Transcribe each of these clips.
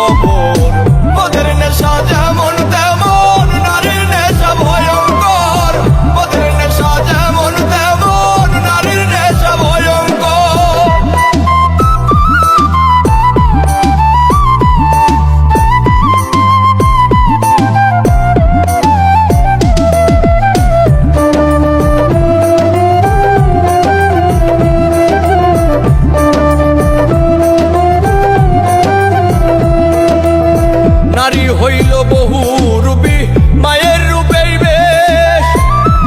খবর। মদের নেশা যেমন তেমন নারীর নেশা ভয়ঙ্কর, মদের নেশা যেমন তেমন নারীর নেশা ভয়ঙ্কর। নারী হইল বহু রূপী মায়ের রূপেই বেশ,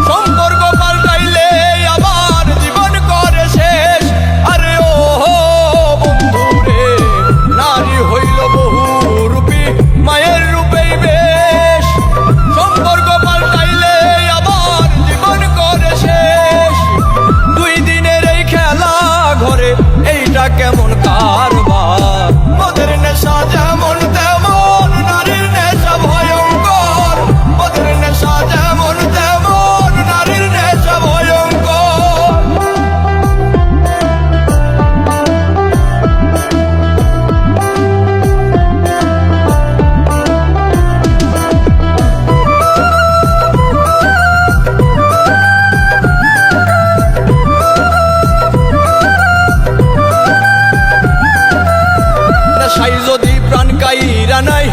সম্পর্ক পাল্টাইলে আবার জীবন করে শেষ। আরে ও বন্ধু রে, নারী হইল বহু রূপী মায়ের রূপেই বেশ, সম্পর্ক পাল্টাইলে আবার জীবন করে শেষ। দুই দিনের এই খেলা ঘরে এইটা কেমন কারবার। মদের নেশা যেমন তেমন নারীর নেশা ভয়ঙ্কর, মদের নেশা যেমন তেমন নারীর নেশা ভয়ঙ্কর। নেশায় যদি প্রাণ কাইরা নাই